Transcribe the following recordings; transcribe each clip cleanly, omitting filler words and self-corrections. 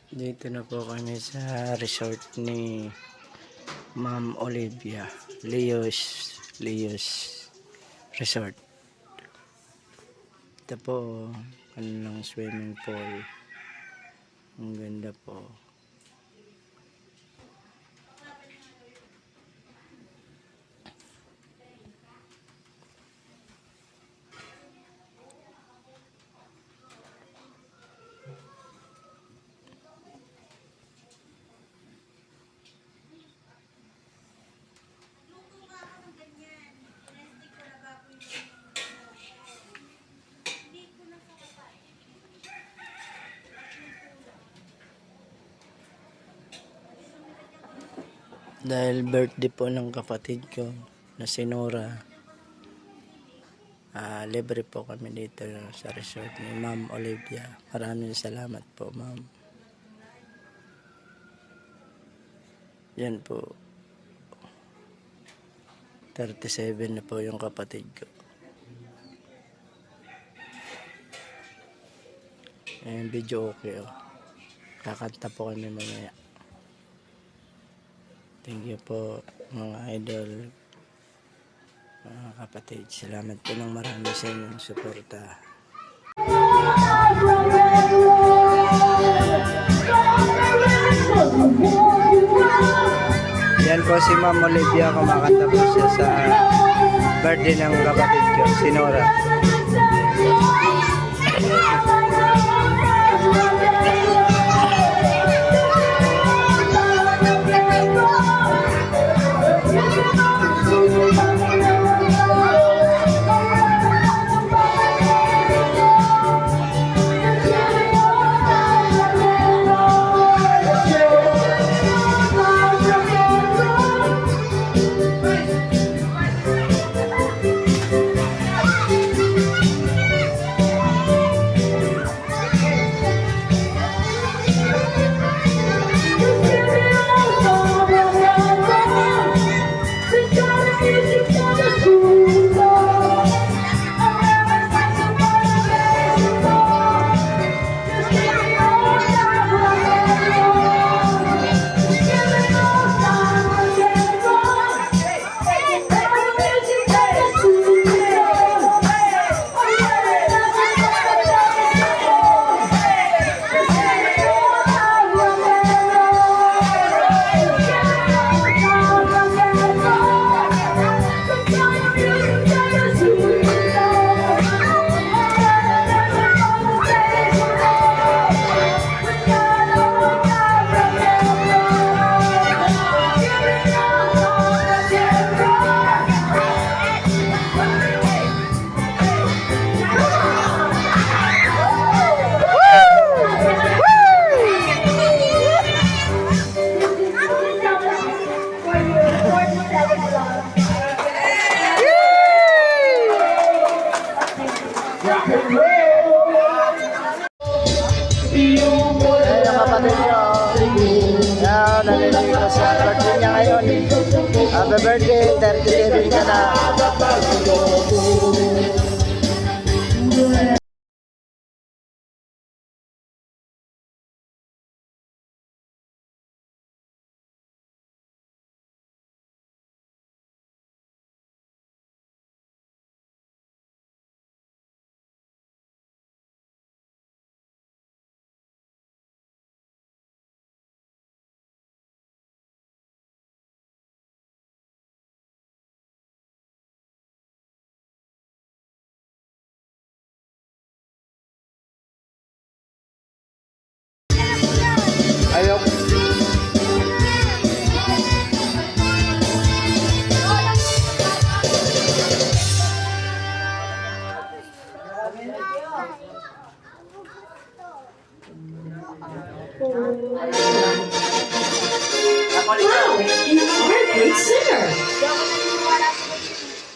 Dito na po kami sa resort ni Ma'am Olivia. Leo's Resort. Ito po, kanilang swimming pool. Ang ganda po. Dahil birthday po ng kapatid ko na si Nora, libre po kami dito sa resort ni Ma'am Olivia. Maraming salamat po, Ma'am. Yan po, 37 na po yung kapatid ko. Ayan, video okay, oh. Kakanta po kami mamaya. Thank you po mga idol, mga kapatid. Salamat po ng marami sa inyong suporta. Yan po si Ma'am Olivia, kumakanta po siya sa birthday ng kapatid ko, si Nora. Nalilito sa birthday niya ngayon. Happy birthday, 37 ka na. Ayok.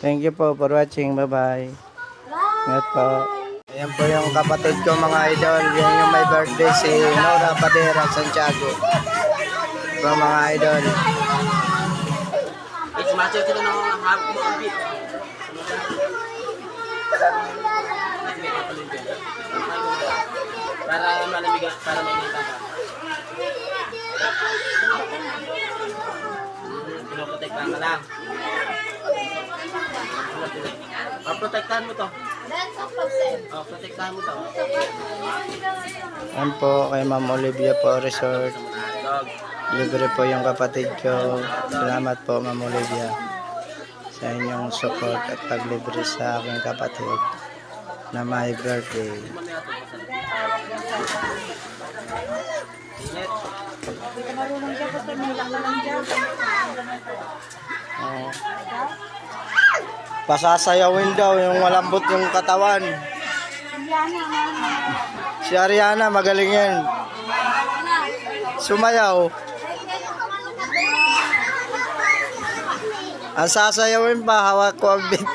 Thank you po for watching. Bye-bye. Ingat po. Ayan po yung kapatid ko mga idol. Yan yung may birthday si Nora Padera Santiago. Po mga idol. Sumasayaw sila ng harap mo ang beat. Para malamig, para mainita ka. Bata ka lang. Protektahan mo to. Protektahan mo to. Yan po kay Ma'am Olivia po Resort. Dog. Libre po yung kapatid ko. Salamat po Ma'am Olivia sa inyong support at paglibre sa aking kapatid na my birthday. Init. Oh. Pasasayawin daw yung malambot yung katawan. Si Ariana magaling yan. Sumayaw. Ang sasayawin pa, hawak ko ang beat.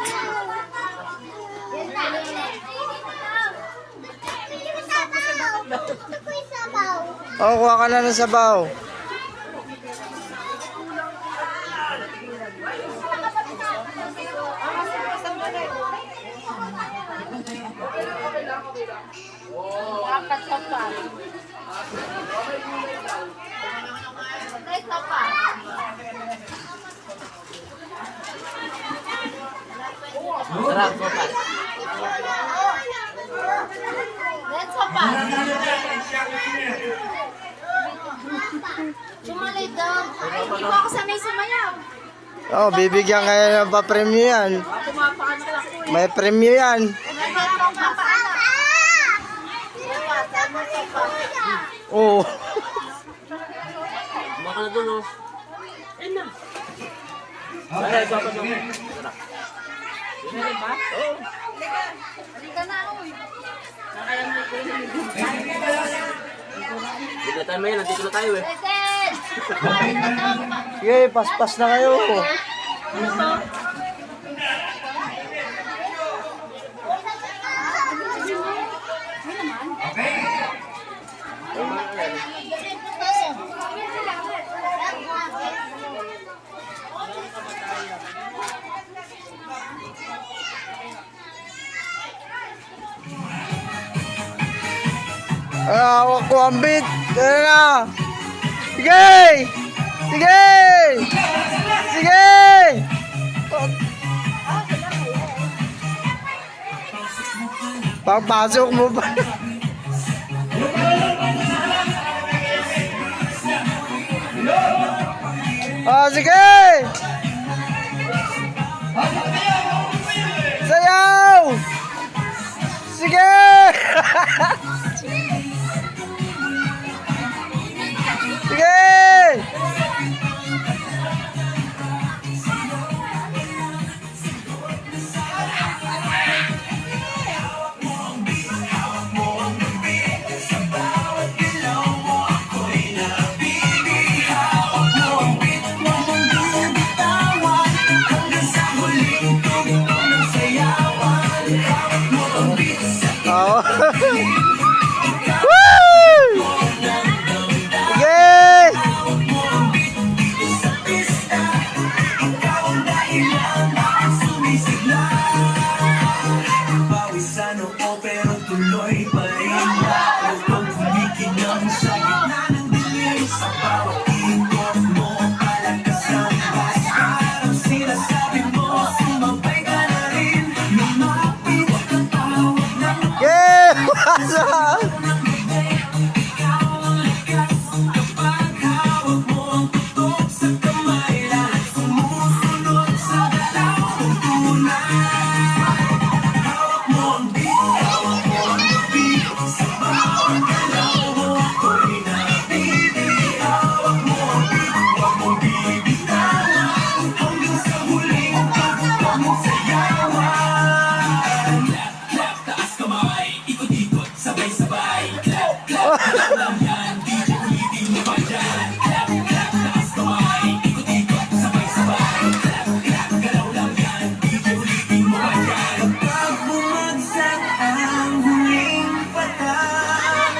Oh, kuha ka na ng sabaw. Sarap, sopas. Sumalay daw. Hindi mo ako sanay sumayaw. Oh, bibigyan kayo ng pa-premyo yan. Pumapaanak ako eh. May premyo yan. Oh. Baka na doon, oh. Ayun na. Ay, sopas, sopas. Sarap. Meron ba? Oo. Halika na, uy. Dito tayo may, nandito na tayo eh. Listen! Sige, paspas na kayo. Hawak ko ang beat. Tara na. Sige! Sige! Sige! Papasok mo pa. Oh, sige! Sayaw! Sige! Sige! Oh. Woo! Sige! Pawisan ako pero tuloy pa rin ako pag kumikinang sa gitna ng dilim sa bawat ikot mo palakas ang bas parang sinasabi mo sumabay ka na rin lumapit ang tawag ng Yeah! Pasok! ikaw ang likas kapag hawak mo ang tutok sa kamay lahat sumusunod sa galaw ng tunay. Hawak mo ang beat sa bawat galaw mo ako'y nabibitin. Hawak mo ang beat, huwag mong bibitawan hanggang sa huling pagputok mong sayawan. Clap, clap, taas kamay, ikot-ikot, sabay-sabay. Clap, clap, clap lang yan, di mo ulitin mo pa dyan. Clap, clap, taas kamay, ikot-ikot, sabay-sabay. Clap, clap, galaw lang yan, di mo ulitin mo pa dyan. Kapag bumagsak ang huling patak,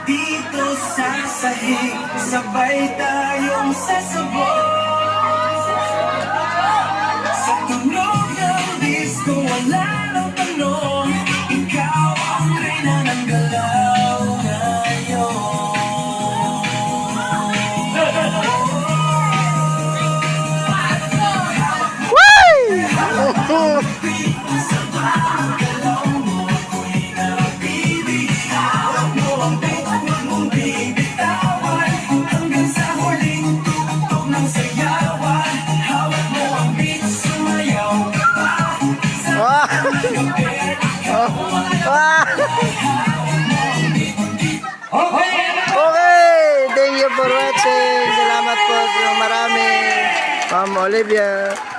dito sa sahig, sabay tayong sasabog. Sa tunog ng disco, wala nang tanong, ikaw ang reyna ng galaw ngayon. for watching. Salamat po ng marami. Ma'am Olivia.